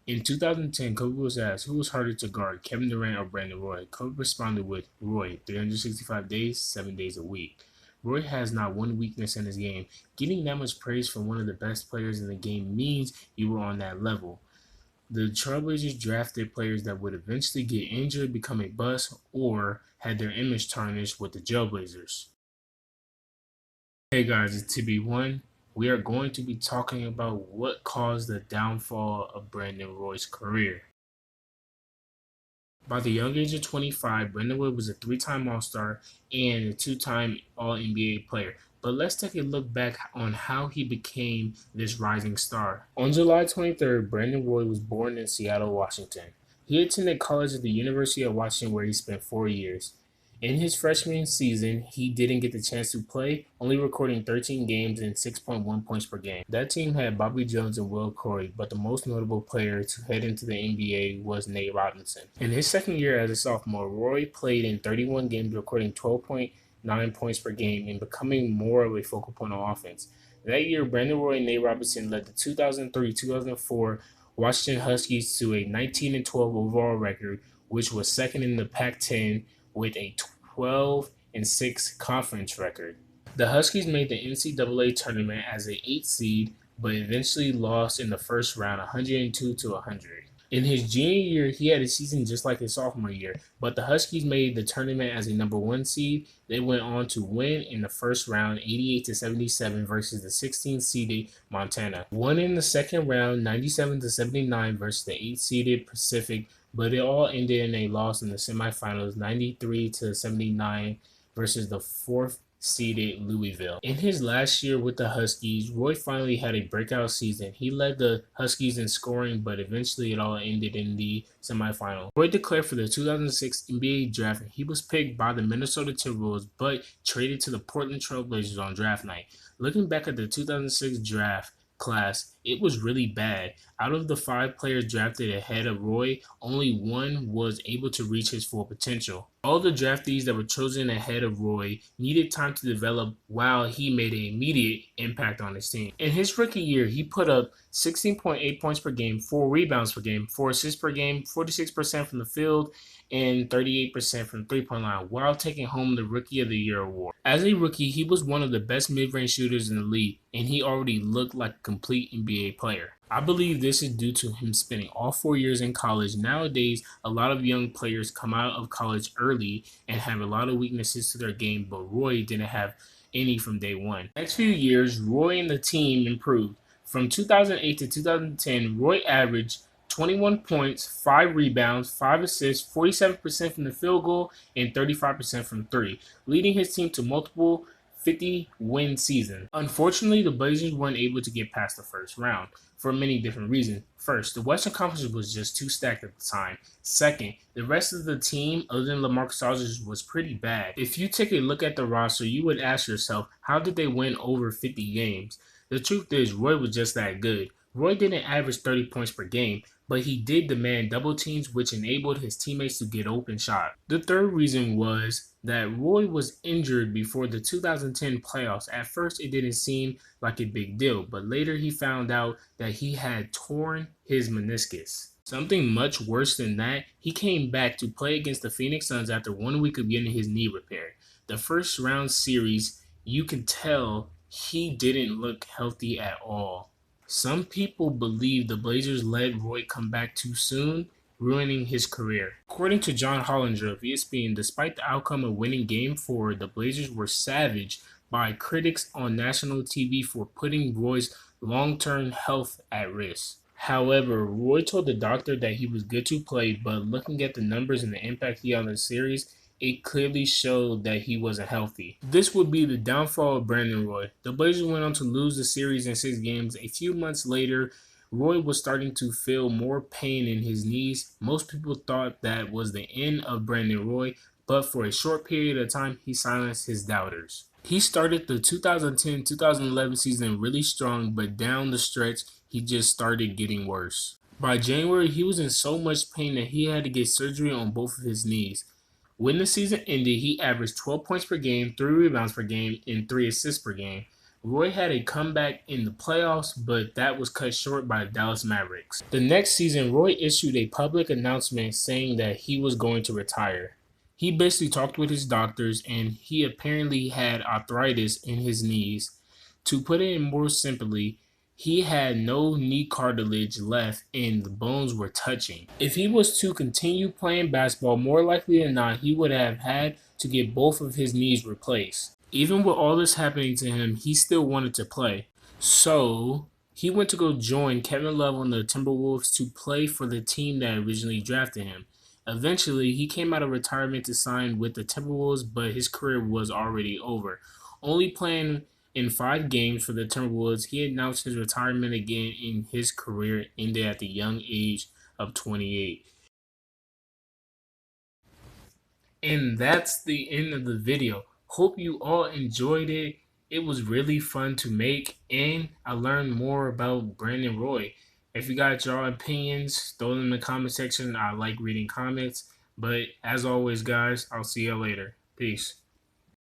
In 2010, Kobe was asked who was harder to guard, Kevin Durant or Brandon Roy. Kobe responded with Roy, 365 days, 7 days a week. Roy has not one weakness in his game. Getting that much praise from one of the best players in the game means you were on that level. The Trailblazers drafted players that would eventually get injured, become a bust, or had their image tarnished with the Jailblazers. Hey guys, it's TB1. We are going to be talking about what caused the downfall of Brandon Roy's career. By the young age of 25, Brandon Roy was a three-time All-Star and a two-time All-NBA player. But let's take a look back on how he became this rising star. On July 23rd, Brandon Roy was born in Seattle, Washington. He attended college at the University of Washington where he spent 4 years. In his freshman season, he didn't get the chance to play, only recording 13 games and 6.1 points per game. That team had Bobby Jones and Will Corey, but the most notable player to head into the NBA was Nate Robinson. In his second year as a sophomore, Roy played in 31 games, recording 12.9 points per game and becoming more of a focal point on offense. That year, Brandon Roy and Nate Robinson led the 2003-2004 Washington Huskies to a 19-12 overall record, which was second in the Pac-10 with a 12-6 conference record. The Huskies made the NCAA tournament as an 8th seed, but eventually lost in the first round 102-100. In his junior year, he had a season just like his sophomore year, but the Huskies made the tournament as a number 1 seed. They went on to win in the first round 88-77 versus the 16th seeded Montana. Won in the second round 97-79 versus the 8th seeded Pacific, but it all ended in a loss in the semifinals 93-79 versus the 4th seeded Louisville. In his last year with the Huskies, Roy finally had a breakout season. He led the Huskies in scoring, but eventually it all ended in the semifinal. Roy declared for the 2006 NBA draft, and he was picked by the Minnesota Timberwolves, but traded to the Portland Trail Blazers on draft night. Looking back at the 2006 draft class, it was really bad. Out of the 5 players drafted ahead of Roy, only one was able to reach his full potential. All the draftees that were chosen ahead of Roy needed time to develop while he made an immediate impact on his team. In his rookie year, he put up 16.8 points per game, 4 rebounds per game, 4 assists per game, 46% from the field, and 38% from three-point line, while taking home the Rookie of the Year award. As a rookie, he was one of the best mid-range shooters in the league, and he already looked like a complete NBA player. I believe this is due to him spending all 4 years in college. Nowadays, a lot of young players come out of college early and have a lot of weaknesses to their game, but Roy didn't have any from day one. Next few years, Roy and the team improved. From 2008 to 2010, Roy averaged 21 points, 5 rebounds, 5 assists, 47% from the field goal, and 35% from 3, leading his team to multiple 50-win seasons. Unfortunately, the Blazers weren't able to get past the first round for many different reasons. First, the Western Conference was just too stacked at the time. Second, the rest of the team, other than LaMarcus Aldridge, was pretty bad. If you take a look at the roster, you would ask yourself, how did they win over 50 games? The truth is, Roy was just that good. Roy didn't average 30 points per game, but he did demand double teams, which enabled his teammates to get open shot. The third reason was that Roy was injured before the 2010 playoffs. At first, it didn't seem like a big deal, but later he found out that he had torn his meniscus. Something much worse than that, he came back to play against the Phoenix Suns after 1 week of getting his knee repaired. The first round series, you could tell he didn't look healthy at all. Some people believe the Blazers let Roy come back too soon, ruining his career. According to John Hollinger of ESPN, despite the outcome of winning Game 4, the Blazers were savaged by critics on national TV for putting Roy's long-term health at risk. However, Roy told the doctor that he was good to play, but looking at the numbers and the impact he had on the series, it clearly showed that he wasn't healthy. This would be the downfall of Brandon Roy. The Blazers went on to lose the series in 6 games. A few months later, Roy was starting to feel more pain in his knees. Most people thought that was the end of Brandon Roy, but for a short period of time, he silenced his doubters. He started the 2010-2011 season really strong, but down the stretch, he just started getting worse. By January, he was in so much pain that he had to get surgery on both of his knees. When the season ended, he averaged 12 points per game, 3 rebounds per game, and 3 assists per game. Roy had a comeback in the playoffs, but that was cut short by the Dallas Mavericks. The next season, Roy issued a public announcement saying that he was going to retire. He basically talked with his doctors, and he apparently had arthritis in his knees. To put it more simply, he had no knee cartilage left and the bones were touching. If he was to continue playing basketball, more likely than not, he would have had to get both of his knees replaced. Even with all this happening to him, he still wanted to play. So he went to go join Kevin Love on the Timberwolves to play for the team that originally drafted him. Eventually, he came out of retirement to sign with the Timberwolves, but his career was already over. Only playing in 5 games for the Timberwolves, he announced his retirement again, and his career ended at the young age of 28. And that's the end of the video. Hope you all enjoyed it. It was really fun to make, and I learned more about Brandon Roy. If you got your opinions, throw them in the comment section. I like reading comments. But as always, guys, I'll see you later. Peace.